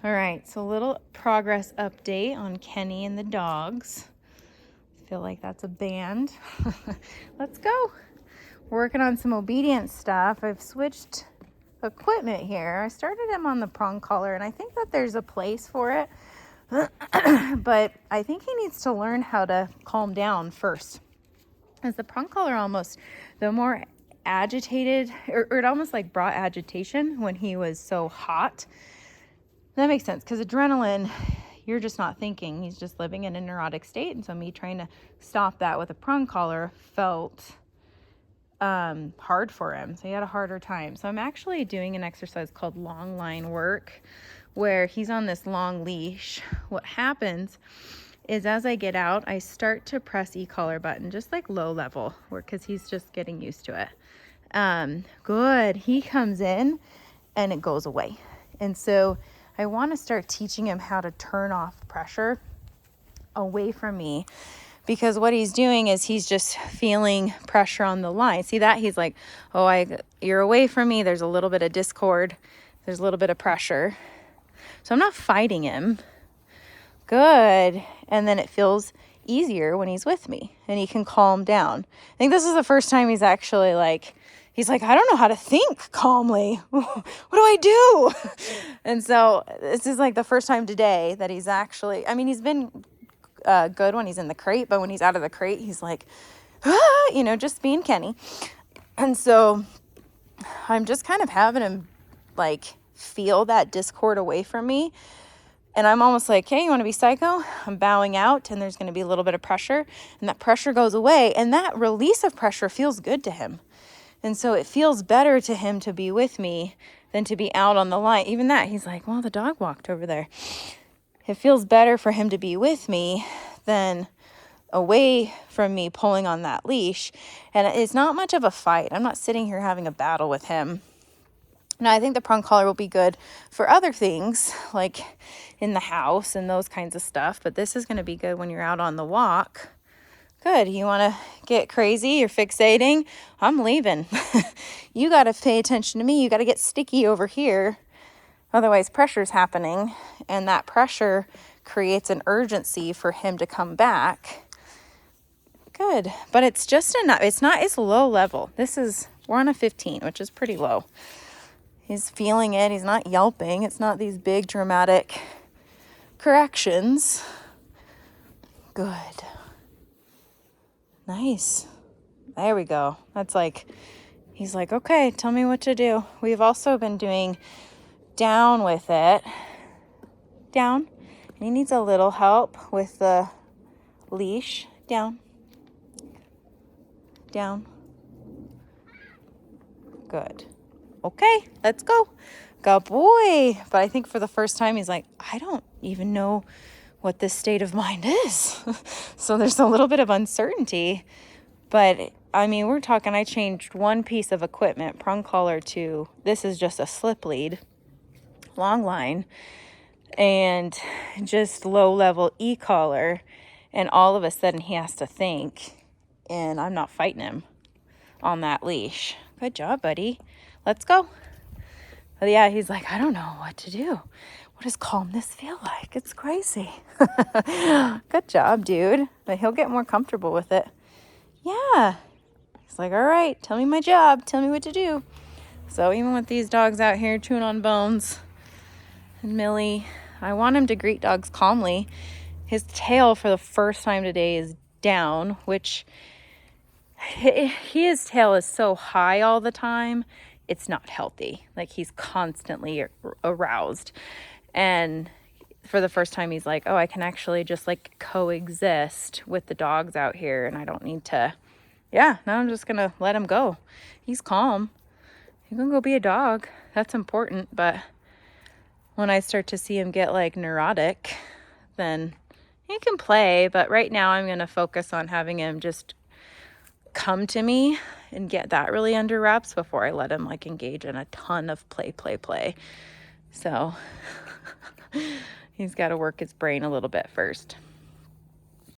All right, so a little progress update on Kenny and the dogs. I feel like that's a band. Let's go. We're working on some obedience stuff. I've switched equipment here. I started him on the prong collar, and I think that there's a place for it. But I think he needs to learn how to calm down first. As the prong collar almost, the more agitated, or it almost like brought agitation when he was so hot. That makes sense, because adrenaline, you're just not thinking. He's just living in a neurotic state. And so me trying to stop that with a prong collar felt hard for him. So he had a harder time. So I'm actually doing an exercise called long line work, where he's on this long leash. What happens is as I get out, I start to press e-collar button, just like low level, because he's just getting used to it. Good. He comes in and it goes away. And so I want to start teaching him how to turn off pressure away from me, because what he's doing is he's just feeling pressure on the line. See that? He's like, oh, you're away from me. There's a little bit of discord. There's a little bit of pressure. So I'm not fighting him. Good. And then it feels easier when he's with me and he can calm down. I think this is the first time he's actually he's like, I don't know how to think calmly. What do I do? And so this is like the first time today that he's actually, he's been good when he's in the crate, but when he's out of the crate, he's like, just being Kenny. And so I'm just kind of having him feel that discord away from me. And I'm almost like, hey, you want to be psycho? I'm bowing out, and there's going to be a little bit of pressure, and that pressure goes away, and that release of pressure feels good to him. And so it feels better to him to be with me than to be out on the line. Even that, he's like, well, the dog walked over there. It feels better for him to be with me than away from me pulling on that leash. And it's not much of a fight. I'm not sitting here having a battle with him. Now, I think the prong collar will be good for other things, like in the house and those kinds of stuff. But this is going to be good when you're out on the walk. Good. You want to get crazy? You're fixating? I'm leaving. You got to pay attention to me. You got to get sticky over here. Otherwise, pressure's happening. And that pressure creates an urgency for him to come back. Good. But it's just enough. It's low level. We're on a 15, which is pretty low. He's feeling it. He's not yelping. It's not these big dramatic corrections. Good. Nice. There we go. He's like, okay, tell me what to do. We've also been doing down with it. Down. And he needs a little help with the leash. Down. Down. Good. Okay, let's go. Good boy. But I think for the first time, he's like, I don't even know what this state of mind is. So there's a little bit of uncertainty. But we're talking, I changed one piece of equipment, prong collar, to this is just a slip lead, long line, and just low level e-collar. And all of a sudden he has to think, and I'm not fighting him on that leash. Good job, buddy. Let's go. But yeah, he's like, I don't know what to do. What does calmness feel like? It's crazy. Good job, dude. But he'll get more comfortable with it. Yeah. He's like, all right, tell me my job. Tell me what to do. So even with these dogs out here chewing on bones, and Millie, I want him to greet dogs calmly. His tail for the first time today is down, which his tail is so high all the time. It's not healthy. He's constantly aroused. And for the first time, he's like, oh, I can actually just coexist with the dogs out here. And I don't need to, now I'm just going to let him go. He's calm. He can go be a dog. That's important. But when I start to see him get neurotic, then he can play. But right now I'm going to focus on having him just come to me and get that really under wraps before I let him engage in a ton of play. So he's got to work his brain a little bit first.